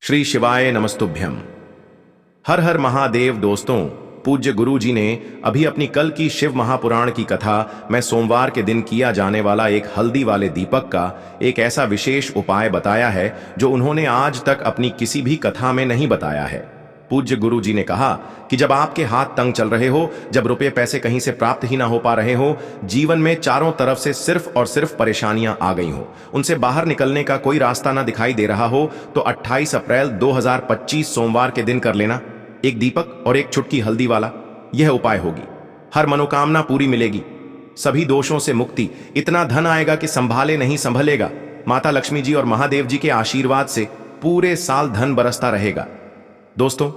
श्री शिवाय नमस्तुभ्यम। हर हर महादेव। दोस्तों, पूज्य गुरु जी ने अभी अपनी कल की शिव महापुराण की कथा में सोमवार के दिन किया जाने वाला एक हल्दी वाले दीपक का एक ऐसा विशेष उपाय बताया है जो उन्होंने आज तक अपनी किसी भी कथा में नहीं बताया है। पूज्य गुरु जी ने कहा कि जब आपके हाथ तंग चल रहे हो, जब रुपए पैसे कहीं से प्राप्त ही ना हो पा रहे हो, जीवन में चारों तरफ से सिर्फ और सिर्फ परेशानियां आ गई हो, उनसे बाहर निकलने का कोई रास्ता ना दिखाई दे रहा हो, तो 28 अप्रैल 2025 सोमवार के दिन कर लेना एक दीपक और एक चुटकी हल्दी वाला। यह उपाय होगी, हर मनोकामना पूरी मिलेगी, सभी दोषों से मुक्ति, इतना धन आएगा कि संभाले नहीं संभलेगा। माता लक्ष्मी जी और महादेव जी के आशीर्वाद से पूरे साल धन बरसता रहेगा। दोस्तों,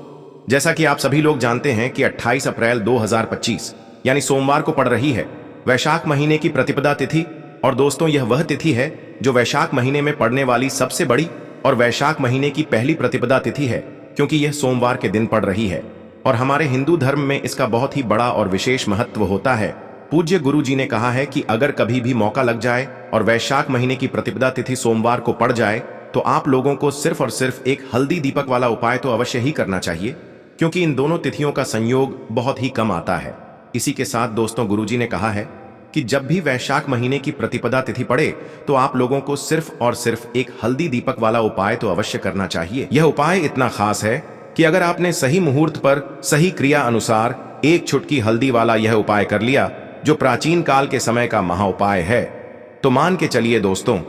जैसा कि आप सभी लोग जानते हैं कि 28 अप्रैल 2025 यानी सोमवार को पड़ रही है वैशाख महीने की प्रतिपदा तिथि। और दोस्तों, यह वह तिथि है जो वैशाख महीने में पड़ने वाली सबसे बड़ी और वैशाख महीने की पहली प्रतिपदा तिथि है, क्योंकि यह सोमवार के दिन पड़ रही है और हमारे हिंदू धर्म में इसका बहुत ही बड़ा और विशेष महत्व होता है। पूज्य गुरु जी ने कहा है कि अगर कभी भी मौका लग जाए और वैशाख महीने की प्रतिपदा तिथि सोमवार को पड़ जाए तो आप लोगों को सिर्फ और सिर्फ एक हल्दी दीपक वाला उपाय तो अवश्य ही करना चाहिए, क्योंकि इन दोनों तिथियों का संयोग बहुत ही कम आता है। इसी के साथ दोस्तों, गुरुजी ने कहा है कि जब भी वैशाख महीने की प्रतिपदा तिथि पड़े तो आप लोगों को सिर्फ और सिर्फ एक हल्दी दीपक वाला उपाय तो अवश्य करना चाहिए। यह उपाय इतना खास है कि अगर आपने सही मुहूर्त पर सही क्रिया अनुसार एक चुटकी हल्दी वाला यह उपाय कर लिया, जो प्राचीन काल के समय का महा उपाय है, तो मान के चलिए दोस्तों,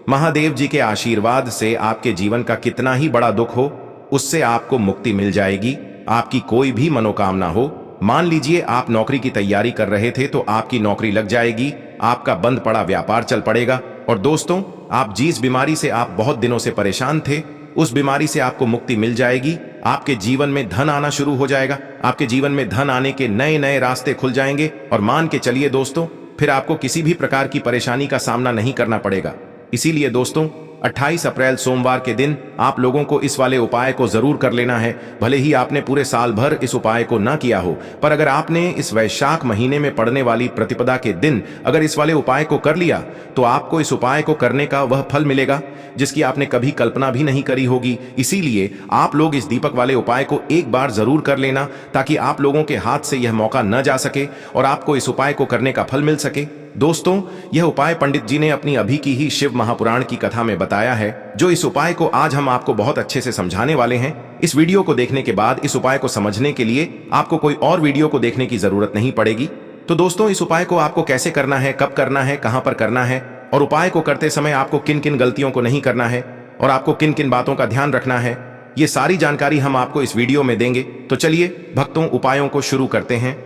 महादेव जी के आशीर्वाद से आपके जीवन का कितना ही बड़ा दुख हो, उससे आपको मुक्ति मिल जाएगी। आपकी कोई भी मनोकामना हो, मान लीजिए आप नौकरी की तैयारी कर रहे थे तो आपकी नौकरी लग जाएगी, आपका बंद पड़ा व्यापार चल पड़ेगा। और दोस्तों, आप जिस बीमारी से आप बहुत दिनों से परेशान थे, उस बीमारी से आपको मुक्ति मिल जाएगी। आपके जीवन में धन आना शुरू हो जाएगा, आपके जीवन में धन आने के नए नए रास्ते खुल जाएंगे। और मान के चलिए दोस्तों, फिर आपको किसी भी प्रकार की परेशानी का सामना नहीं करना पड़ेगा। इसीलिए दोस्तों, 28 अप्रैल सोमवार के दिन आप लोगों को इस वाले उपाय को जरूर कर लेना है। भले ही आपने पूरे साल भर इस उपाय को ना किया हो, पर अगर आपने इस वैशाख महीने में पड़ने वाली प्रतिपदा के दिन अगर इस वाले उपाय को कर लिया, तो आपको इस उपाय को करने का वह फल मिलेगा जिसकी आपने कभी कल्पना भी नहीं करी होगी। इसीलिए आप लोग इस दीपक वाले उपाय को एक बार जरूर कर लेना, ताकि आप लोगों के हाथ से यह मौका न जा सके और आपको इस उपाय को करने का फल मिल सके। दोस्तों, यह उपाय पंडित जी ने अपनी अभी की ही शिव महापुराण की कथा में बताया है, जो इस उपाय को आज हम आपको बहुत अच्छे से समझाने वाले हैं। इस वीडियो को देखने के बाद इस उपाय को समझने के लिए आपको कोई और वीडियो को देखने की जरूरत नहीं पड़ेगी। तो दोस्तों, इस उपाय को आपको कैसे करना है, कब करना है, कहां पर करना है, और उपाय को करते समय आपको किन किन गलतियों को नहीं करना है और आपको किन किन बातों का ध्यान रखना है, ये सारी जानकारी हम आपको इस वीडियो में देंगे। तो चलिए भक्तों, उपायों को शुरू करते हैं।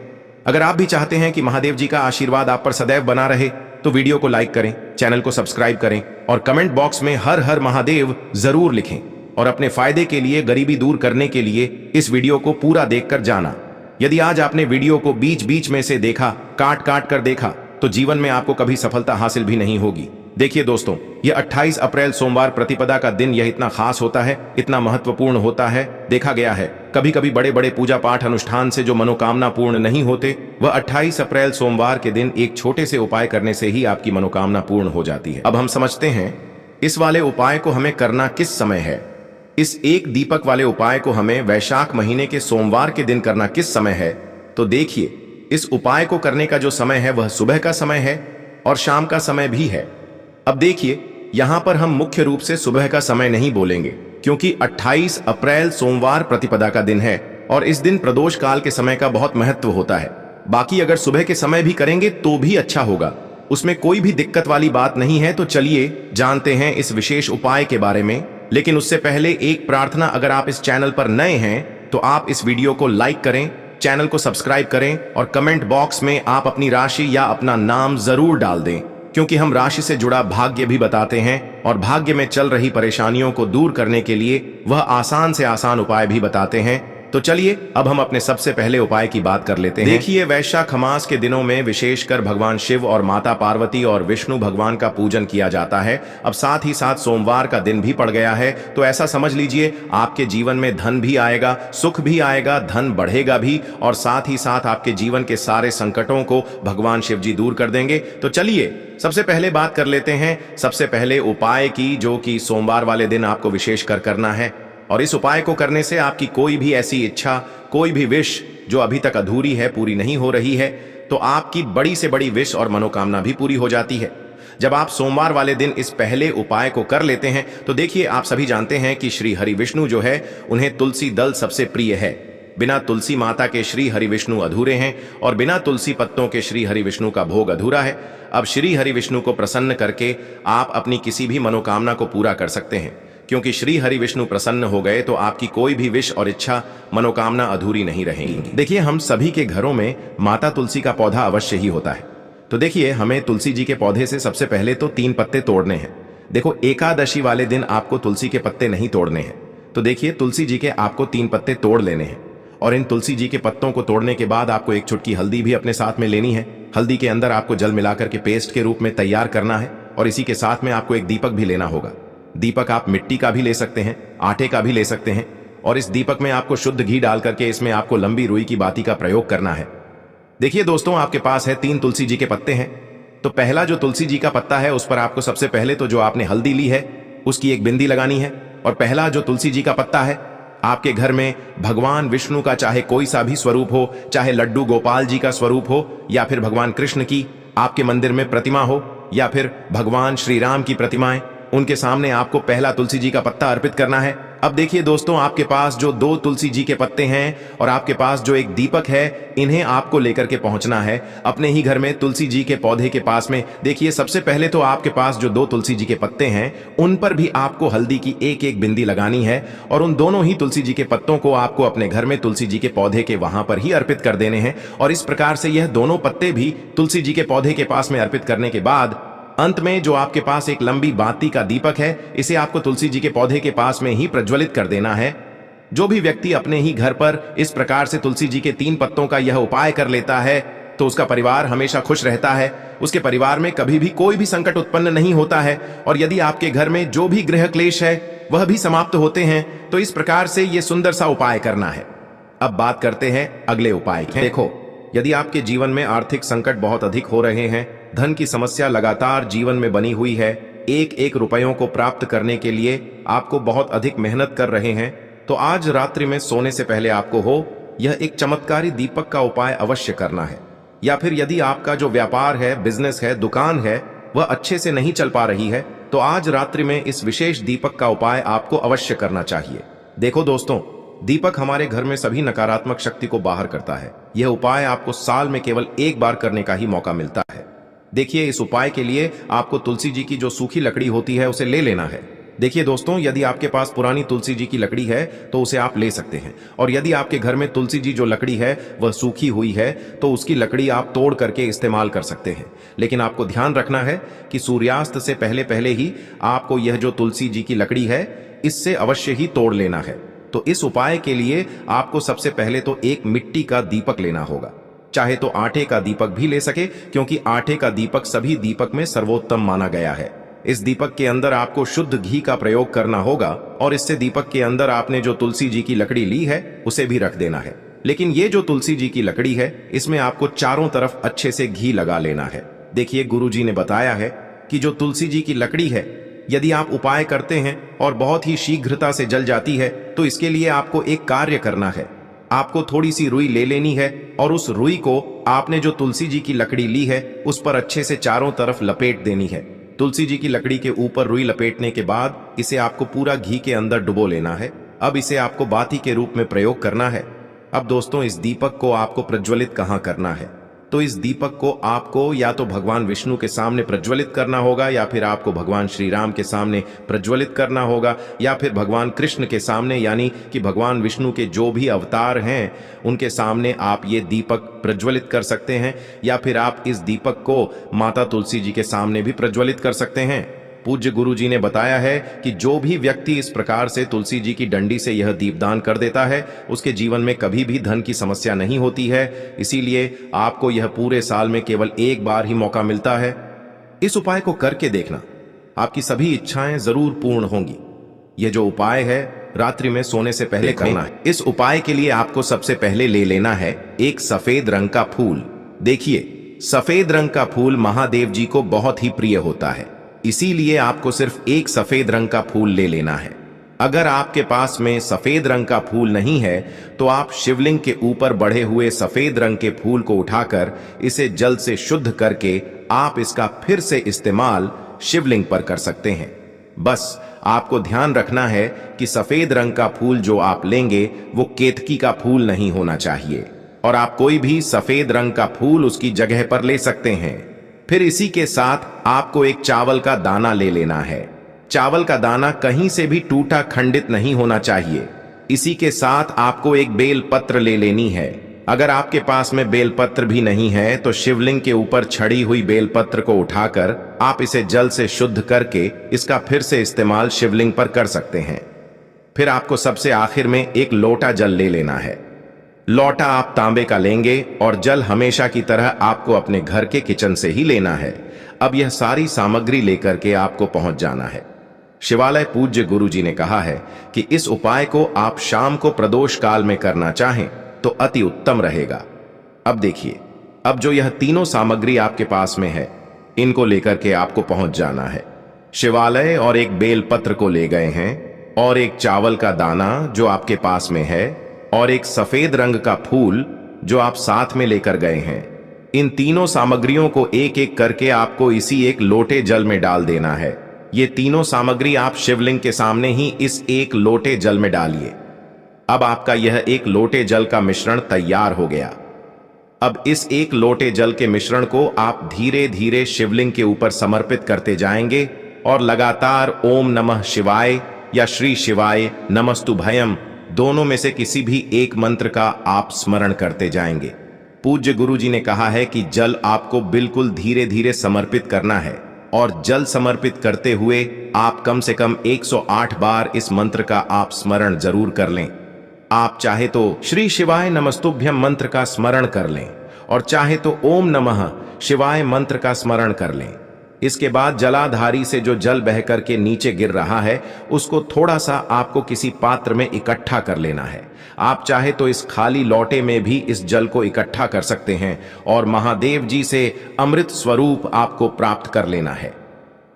अगर आप भी चाहते हैं कि महादेव जी का आशीर्वाद आप पर सदैव बना रहे, तो वीडियो को लाइक करें, चैनल को सब्सक्राइब करें और कमेंट बॉक्स में हर हर महादेव जरूर लिखें। और अपने फायदे के लिए, गरीबी दूर करने के लिए इस वीडियो को पूरा देखकर जाना। यदि आज आपने वीडियो को बीच बीच में से देखा, काट काट कर देखा, तो जीवन में आपको कभी सफलता हासिल भी नहीं होगी। देखिए दोस्तों, यह 28 अप्रैल सोमवार प्रतिपदा का दिन यह इतना खास होता है, इतना महत्वपूर्ण होता है। देखा गया है कभी कभी बड़े बड़े पूजा पाठ अनुष्ठान से जो मनोकामना पूर्ण नहीं होते, वह 28 अप्रैल सोमवार के दिन एक छोटे से उपाय करने से ही आपकी मनोकामना पूर्ण हो जाती है। अब हम समझते हैं इस वाले उपाय को हमें करना किस समय है। इस एक दीपक वाले उपाय को हमें वैशाख महीने के सोमवार के दिन करना किस समय है। तो देखिए, इस उपाय को करने का जो समय है वह सुबह का समय है और शाम का समय भी है। अब देखिए, यहां पर हम मुख्य रूप से सुबह का समय नहीं बोलेंगे, क्योंकि 28 अप्रैल सोमवार प्रतिपदा का दिन है और इस दिन प्रदोष काल के समय का बहुत महत्व होता है। बाकी अगर सुबह के समय भी करेंगे तो भी अच्छा होगा, उसमें कोई भी दिक्कत वाली बात नहीं है। तो चलिए जानते हैं इस विशेष उपाय के बारे में। लेकिन उससे पहले एक प्रार्थना, अगर आप इस चैनल पर नए हैं तो आप इस वीडियो को लाइक करें, चैनल को सब्सक्राइब करें और कमेंट बॉक्स में आप अपनी राशि या अपना नाम जरूर डाल दें, क्योंकि हम राशि से जुड़ा भाग्य भी बताते हैं और भाग्य में चल रही परेशानियों को दूर करने के लिए वह आसान से आसान उपाय भी बताते हैं। तो चलिए अब हम अपने सबसे पहले उपाय की बात कर लेते हैं। देखिए, वैशाख मास के दिनों में विशेषकर भगवान शिव और माता पार्वती और विष्णु भगवान का पूजन किया जाता है। अब साथ ही साथ सोमवार का दिन भी पड़ गया है, तो ऐसा समझ लीजिए आपके जीवन में धन भी आएगा, सुख भी आएगा, धन बढ़ेगा भी, और साथ ही साथ आपके जीवन के सारे संकटों को भगवान शिव जी दूर कर देंगे। तो चलिए सबसे पहले बात कर लेते हैं सबसे पहले उपाय की, जो कि सोमवार वाले दिन आपको विशेष कर करना है। और इस उपाय को करने से आपकी कोई भी ऐसी इच्छा, कोई भी विश जो अभी तक अधूरी है, पूरी नहीं हो रही है, तो आपकी बड़ी से बड़ी विश और मनोकामना भी पूरी हो जाती है। जब आप सोमवार वाले दिन इस पहले उपाय को कर लेते हैं तो देखिए, आप सभी जानते हैं कि श्री हरि विष्णु जो है, उन्हें तुलसी दल सबसे प्रिय है। बिना तुलसी माता के श्री हरि विष्णु अधूरे हैं और बिना तुलसी पत्तों के श्री हरि विष्णु का भोग अधूरा है। अब श्री हरि विष्णु को प्रसन्न करके आप अपनी किसी भी मनोकामना को पूरा कर सकते हैं, क्योंकि श्री हरि विष्णु प्रसन्न हो गए तो आपकी कोई भी विश और इच्छा, मनोकामना अधूरी नहीं रहेंगी। देखिए, हम सभी के घरों में माता तुलसी का पौधा अवश्य ही होता है। तो देखिए, हमें तुलसी जी के पौधे से सबसे पहले तो 3 पत्ते तोड़ने हैं। देखो, एकादशी वाले दिन आपको तुलसी के पत्ते नहीं तोड़ने हैं। तो देखिए, तुलसी जी के आपको 3 पत्ते तोड़ लेने हैं और इन तुलसी जी के पत्तों को तोड़ने के बाद आपको एक चुटकी हल्दी भी अपने साथ में लेनी है। हल्दी के अंदर आपको जल मिलाकर के पेस्ट के रूप में तैयार करना है और इसी के साथ में आपको एक दीपक भी लेना होगा। दीपक आप मिट्टी का भी ले सकते हैं, आटे का भी ले सकते हैं और इस दीपक में आपको शुद्ध घी डाल करके इसमें आपको लंबी रुई की बाती का प्रयोग करना है। देखिए दोस्तों, आपके पास है 3 तुलसी जी के पत्ते हैं। तो पहला जो तुलसी जी का पत्ता है, उस पर आपको सबसे पहले तो जो आपने हल्दी ली है उसकी एक बिंदी लगानी है। और पहला जो तुलसी जी का पत्ता है, आपके घर में भगवान विष्णु का चाहे कोई सा भी स्वरूप हो, चाहे लड्डू गोपाल जी का स्वरूप हो या फिर भगवान कृष्ण की आपके मंदिर में प्रतिमा हो या फिर भगवान श्री राम की प्रतिमाएं, उनके सामने आपको पहला तुलसी जी का पत्ता अर्पित करना है। अब देखिए दोस्तों, आपके पास जो 2 तुलसी जी के पत्ते हैं और आपके पास जो एक दीपक है, इन्हें आपको लेकर के पहुंचना है अपने ही घर में तुलसी जी के पौधे के पास में। देखिए, सबसे पहले तो आपके पास जो 2 तुलसी जी के पत्ते हैं, उन पर भी आपको हल्दी की एक बिंदी लगानी है और उन दोनों ही तुलसी जी के पत्तों को आपको अपने घर में तुलसी जी के पौधे के वहां पर ही अर्पित कर देने हैं। और इस प्रकार से यह दोनों पत्ते भी तुलसी जी के पौधे के पास में अर्पित करने के बाद अंत में जो आपके पास एक लंबी बाती का दीपक है, इसे आपको तुलसी जी के पौधे के पास में ही प्रज्वलित कर देना है। जो भी व्यक्ति अपने ही घर पर इस प्रकार से तुलसी जी के 3 पत्तों का यह उपाय कर लेता है तो उसका परिवार हमेशा खुश रहता है। उसके परिवार में कभी भी कोई भी संकट उत्पन्न नहीं होता है और यदि आपके घर में जो भी गृह क्लेश है वह भी समाप्त होते हैं। तो इस प्रकार से यह सुंदर सा उपाय करना है। अब बात करते हैं अगले उपाय की। देखो, यदि आपके जीवन में आर्थिक संकट बहुत अधिक हो रहे हैं, धन की समस्या लगातार जीवन में बनी हुई है, एक रुपयों को प्राप्त करने के लिए आपको बहुत अधिक मेहनत कर रहे हैं, तो आज रात्रि में सोने से पहले आपको हो यह एक चमत्कारी दीपक का उपाय अवश्य करना है। या फिर यदि आपका जो व्यापार है, बिजनेस है, दुकान है, वह अच्छे से नहीं चल पा रही है, तो आज रात्रि में इस विशेष दीपक का उपाय आपको अवश्य करना चाहिए। देखो दोस्तों, दीपक हमारे घर में सभी नकारात्मक शक्ति को बाहर करता है। यह उपाय आपको साल में केवल एक बार करने का ही मौका मिलता है। देखिए, इस उपाय के लिए आपको तुलसी जी की जो सूखी लकड़ी होती है उसे ले लेना है। देखिए दोस्तों, यदि आपके पास पुरानी तुलसी जी की लकड़ी है तो उसे आप ले सकते हैं और यदि आपके घर में तुलसी जी जो लकड़ी है वह सूखी हुई है तो उसकी लकड़ी आप तोड़ करके इस्तेमाल कर सकते हैं। लेकिन आपको ध्यान रखना है कि सूर्यास्त से पहले पहले ही आपको यह जो तुलसी जी की लकड़ी है इससे अवश्य ही तोड़ लेना है। तो इस उपाय के लिए आपको सबसे पहले तो एक मिट्टी का दीपक लेना होगा, चाहे तो आटे का दीपक भी ले सके, क्योंकि आटे का दीपक सभी दीपक में सर्वोत्तम माना गया है। इस दीपक के अंदर आपको शुद्ध घी का प्रयोग करना होगा और इससे दीपक के अंदर आपने जो तुलसी जी की लकड़ी ली है उसे भी रख देना है। लेकिन ये जो तुलसी जी की लकड़ी है, इसमें आपको चारों तरफ अच्छे से घी लगा लेना है। देखिए, गुरु जी ने बताया है कि जो तुलसी जी की लकड़ी है, यदि आप उपाय करते हैं और बहुत ही शीघ्रता से जल जाती है, तो इसके लिए आपको एक कार्य करना है। आपको थोड़ी सी रुई ले लेनी है और उस रुई को आपने जो तुलसी जी की लकड़ी ली है उस पर अच्छे से चारों तरफ लपेट देनी है। तुलसी जी की लकड़ी के ऊपर रुई लपेटने के बाद इसे आपको पूरा घी के अंदर डुबो लेना है। अब इसे आपको बाती के रूप में प्रयोग करना है। अब दोस्तों, इस दीपक को आपको प्रज्वलित कहाँ करना है? तो इस दीपक को आपको या तो भगवान विष्णु के सामने प्रज्वलित करना होगा या फिर आपको भगवान श्री राम के सामने प्रज्वलित करना होगा या फिर भगवान कृष्ण के सामने, यानी कि भगवान विष्णु के जो भी अवतार हैं उनके सामने आप ये दीपक प्रज्वलित कर सकते हैं। या फिर आप इस दीपक को माता तुलसी जी के सामने भी प्रज्वलित कर सकते हैं। पूज्य गुरु जी ने बताया है कि जो भी व्यक्ति इस प्रकार से तुलसी जी की डंडी से यह दीपदान कर देता है उसके जीवन में कभी भी धन की समस्या नहीं होती है। इसीलिए आपको यह पूरे साल में केवल एक बार ही मौका मिलता है। इस उपाय को करके देखना, आपकी सभी इच्छाएं जरूर पूर्ण होंगी। यह जो उपाय है रात्रि में सोने से पहले करना है। इस उपाय के लिए आपको सबसे पहले ले लेना है एक सफेद रंग का फूल। देखिए, सफेद रंग का फूल महादेव जी को बहुत ही प्रिय होता है, इसीलिए आपको सिर्फ एक सफेद रंग का फूल ले लेना है। अगर आपके पास में सफेद रंग का फूल नहीं है तो आप शिवलिंग के ऊपर बढ़े हुए सफेद रंग के फूल को उठाकर इसे जल से शुद्ध करके आप इसका फिर से इस्तेमाल शिवलिंग पर कर सकते हैं। बस आपको ध्यान रखना है कि सफेद रंग का फूल जो आप लेंगे वो केतकी का फूल नहीं होना चाहिए, और आप कोई भी सफेद रंग का फूल उसकी जगह पर ले सकते हैं। फिर इसी के साथ आपको एक चावल का दाना ले लेना है। चावल का दाना कहीं से भी टूटा खंडित नहीं होना चाहिए। इसी के साथ आपको एक बेल पत्र ले लेनी है। अगर आपके पास में बेल पत्र भी नहीं है तो शिवलिंग के ऊपर छड़ी हुई बेल पत्र को उठाकर आप इसे जल से शुद्ध करके इसका फिर से इस्तेमाल शिवलिंग पर कर सकते हैं। फिर आपको सबसे आखिर में एक लोटा जल ले लेना है। लोटा आप तांबे का लेंगे और जल हमेशा की तरह आपको अपने घर के किचन से ही लेना है। अब यह सारी सामग्री लेकर के आपको पहुंच जाना है। शिवालय पूज्य गुरु जी ने कहा है कि इस उपाय को आप शाम को प्रदोष काल में करना चाहें तो अति उत्तम रहेगा। अब देखिए, अब जो यह तीनों सामग्री आपके पास में है, इनको लेकर के आपको पहुंच जाना है। शिवालय और एक बेल पत्र को ले गए हैं, और एक चावल का दाना जो आपके पास में है, और एक सफेद रंग का फूल जो आप साथ में लेकर गए हैं। इन तीनों सामग्रियों को एक एक करके आपको इसी एक लोटे जल में डाल देना है। ये तीनों सामग्री आप शिवलिंग के सामने ही इस एक लोटे जल में डालिए। अब आपका यह एक लोटे जल का मिश्रण तैयार हो गया। अब इस एक लोटे जल के मिश्रण को आप धीरे धीरे शिवलिंग के ऊपर समर्पित करते जाएंगे और लगातार ओम नमः शिवाय या श्री शिवाय नमस्तुभयम दोनों में से किसी भी एक मंत्र का आप स्मरण करते जाएंगे। पूज्य गुरु जी ने कहा है कि जल आपको बिल्कुल धीरे धीरे समर्पित करना है, और जल समर्पित करते हुए आप कम से कम 108 बार इस मंत्र का आप स्मरण जरूर कर लें। आप चाहे तो श्री शिवाय नमस्तुभ्यम मंत्र का स्मरण कर लें, और चाहे तो ओम नमः शिवाय मंत्र का स्मरण कर लें। इसके बाद जलाधारी से जो जल बह करके नीचे गिर रहा है उसको थोड़ा सा आपको किसी पात्र में इकट्ठा कर लेना है। आप चाहे तो इस खाली लोटे में भी इस जल को इकट्ठा कर सकते हैं और महादेव जी से अमृत स्वरूप आपको प्राप्त कर लेना है।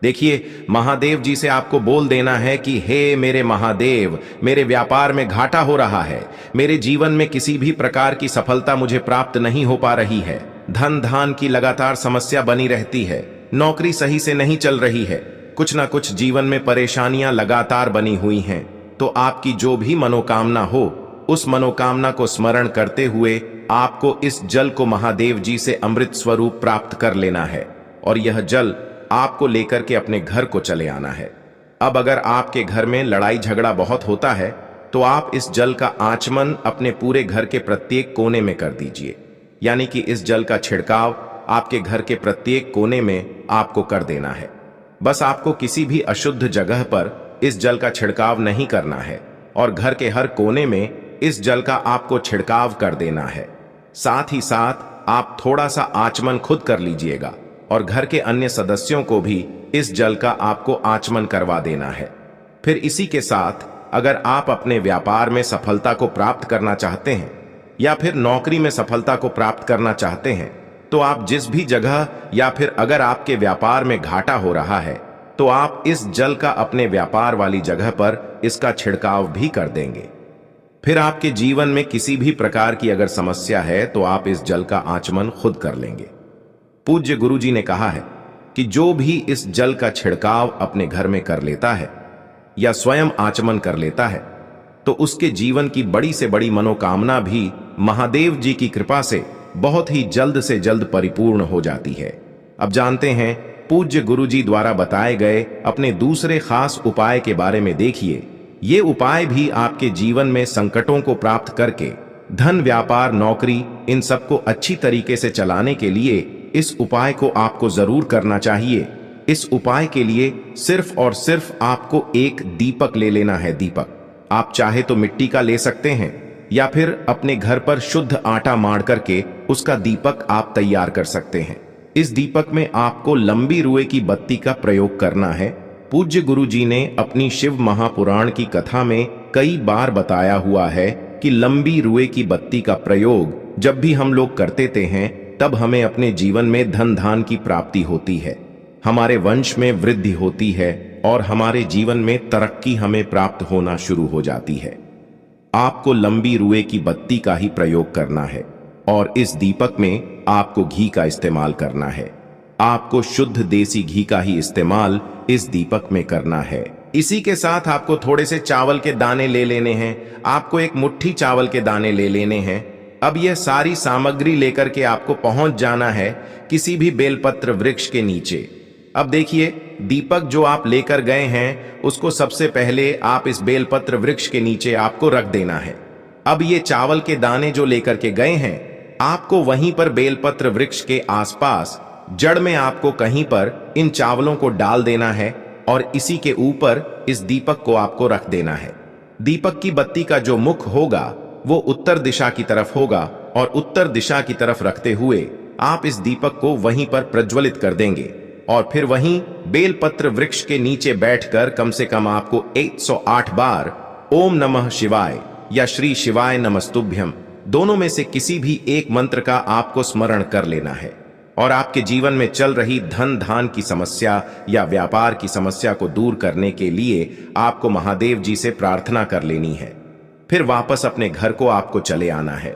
देखिए, महादेव जी से आपको बोल देना है कि हे मेरे महादेव, मेरे व्यापार में घाटा हो रहा है, मेरे जीवन में किसी भी प्रकार की सफलता मुझे प्राप्त नहीं हो पा रही है, धन धान की लगातार समस्या बनी रहती है, नौकरी सही से नहीं चल रही है, कुछ ना कुछ जीवन में परेशानियां लगातार बनी हुई हैं। तो आपकी जो भी मनोकामना हो उस मनोकामना को स्मरण करते हुए आपको इस जल को महादेव जी से अमृत स्वरूप प्राप्त कर लेना है, और यह जल आपको लेकर के अपने घर को चले आना है। अब अगर आपके घर में लड़ाई झगड़ा बहुत होता है तो आप इस जल का आचमन अपने पूरे घर के प्रत्येक कोने में कर दीजिए। यानी कि इस जल का छिड़काव आपके घर के प्रत्येक कोने में आपको कर देना है। बस आपको किसी भी अशुद्ध जगह पर इस जल का छिड़काव नहीं करना है, और घर के हर कोने में इस जल का आपको छिड़काव कर देना है। साथ ही साथ आप थोड़ा सा आचमन खुद कर लीजिएगा, और घर के अन्य सदस्यों को भी इस जल का आपको आचमन करवा देना है। फिर इसी के साथ अगर आप अपने व्यापार में सफलता को प्राप्त करना चाहते हैं या फिर नौकरी में सफलता को प्राप्त करना चाहते हैं तो आप जिस भी जगह या फिर अगर आपके व्यापार में घाटा हो रहा है तो आप इस जल का अपने व्यापार वाली जगह पर इसका छिड़काव भी कर देंगे। फिर आपके जीवन में किसी भी प्रकार की अगर समस्या है तो आप इस जल का आचमन खुद कर लेंगे। पूज्य गुरु जी ने कहा है कि जो भी इस जल का छिड़काव अपने घर में कर लेता है या स्वयं आचमन कर लेता है तो उसके जीवन की बड़ी से बड़ी मनोकामना भी महादेव जी की कृपा से बहुत ही जल्द से जल्द परिपूर्ण हो जाती है। अब जानते हैं पूज्य गुरु जी द्वारा बताए गए अपने दूसरे खास उपाय के बारे में। देखिए, ये उपाय भी आपके जीवन में संकटों को प्राप्त करके धन, व्यापार, नौकरी इन सबको अच्छी तरीके से चलाने के लिए इस उपाय को आपको जरूर करना चाहिए। इस उपाय के लिए सिर्फ और सिर्फ आपको एक दीपक ले लेना है। दीपक आप चाहे तो मिट्टी का ले सकते हैं या फिर अपने घर पर शुद्ध आटा माड़ करके उसका दीपक आप तैयार कर सकते हैं। इस दीपक में आपको लंबी रुई की बत्ती का प्रयोग करना है। पूज्य गुरु जी ने अपनी शिव महापुराण की कथा में कई बार बताया हुआ है कि लंबी रुई की बत्ती का प्रयोग जब भी हम लोग करते हैं तब हमें अपने जीवन में धन धान की प्राप्ति होती है, हमारे वंश में वृद्धि होती है और हमारे जीवन में तरक्की हमें प्राप्त होना शुरू हो जाती है। आपको लंबी रुए की बत्ती का ही प्रयोग करना है और इस दीपक में आपको घी का इस्तेमाल करना है। आपको शुद्ध देसी घी का ही इस्तेमाल इस दीपक में करना है। इसी के साथ आपको थोड़े से चावल के दाने ले लेने हैं। आपको एक मुट्ठी चावल के दाने ले लेने हैं। अब यह सारी सामग्री लेकर के आपको पहुंच जाना है किसी भी बेलपत्र वृक्ष के नीचे। अब देखिए, दीपक जो आप लेकर गए हैं उसको सबसे पहले आप इस बेलपत्र वृक्ष के नीचे आपको रख देना है। अब ये चावल के दाने जो लेकर के गए हैं, आपको वहीं पर बेलपत्र वृक्ष के आसपास जड़ में आपको कहीं पर इन चावलों को डाल देना है और इसी के ऊपर इस दीपक को आपको रख देना है। दीपक की बत्ती का जो मुख होगा वो उत्तर दिशा की तरफ होगा और उत्तर दिशा की तरफ रखते हुए आप इस दीपक को वहीं पर प्रज्वलित कर देंगे और फिर वहीं बेलपत्र वृक्ष के नीचे बैठकर कम से कम आपको 108 बार ओम नमः शिवाय या श्री शिवाय नमस्तुभ्यम दोनों में से किसी भी एक मंत्र का आपको स्मरण कर लेना है और आपके जीवन में चल रही धन धान की समस्या या व्यापार की समस्या को दूर करने के लिए आपको महादेव जी से प्रार्थना कर लेनी है। फिर वापस अपने घर को आपको चले आना है।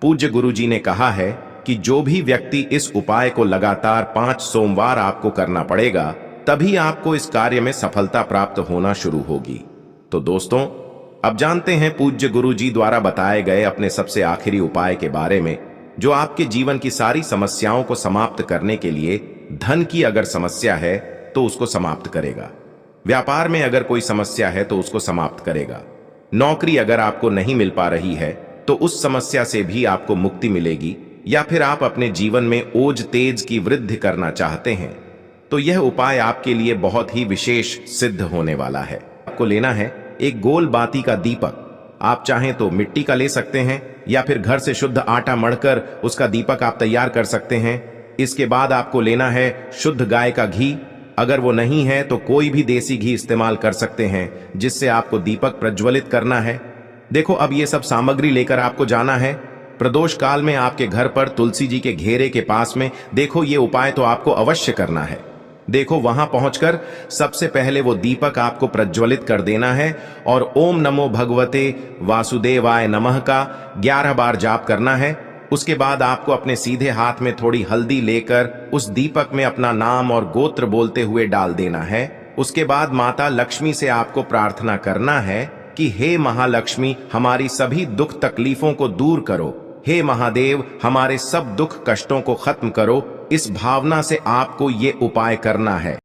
पूज्य गुरु जी ने कहा है कि जो भी व्यक्ति इस उपाय को लगातार 5 सोमवार आपको करना पड़ेगा, तभी आपको इस कार्य में सफलता प्राप्त होना शुरू होगी। तो दोस्तों, अब जानते हैं पूज्य गुरु जी द्वारा बताए गए अपने सबसे आखिरी उपाय के बारे में, जो आपके जीवन की सारी समस्याओं को समाप्त करने के लिए, धन की अगर समस्या है तो उसको समाप्त करेगा, व्यापार में अगर कोई समस्या है तो उसको समाप्त करेगा, नौकरी अगर आपको नहीं मिल पा रही है तो उस समस्या से भी आपको मुक्ति मिलेगी, या फिर आप अपने जीवन में ओज तेज की वृद्धि करना चाहते हैं तो यह उपाय आपके लिए बहुत ही विशेष सिद्ध होने वाला है। आपको लेना है एक गोल बाती का दीपक। आप चाहें तो मिट्टी का ले सकते हैं या फिर घर से शुद्ध आटा मढ़कर उसका दीपक आप तैयार कर सकते हैं। इसके बाद आपको लेना है शुद्ध गाय का घी। अगर वो नहीं है तो कोई भी देसी घी इस्तेमाल कर सकते हैं, जिससे आपको दीपक प्रज्वलित करना है। देखो, अब ये सब सामग्री लेकर आपको जाना है। प्रदोष काल में आपके घर पर तुलसी जी के घेरे के पास में देखो, ये उपाय तो आपको अवश्य करना है। देखो, वहां पहुंचकर सबसे पहले वो दीपक आपको प्रज्वलित कर देना है और ओम नमो भगवते वासुदेवाय नमः का 11 बार जाप करना है। उसके बाद आपको अपने सीधे हाथ में थोड़ी हल्दी लेकर उस दीपक में अपना नाम और गोत्र बोलते हुए डाल देना है। उसके बाद माता लक्ष्मी से आपको प्रार्थना करना है कि हे महालक्ष्मी, हमारी सभी दुख तकलीफों को दूर करो। हे महादेव, हमारे सब दुख कष्टों को खत्म करो। इस भावना से आपको ये उपाय करना है।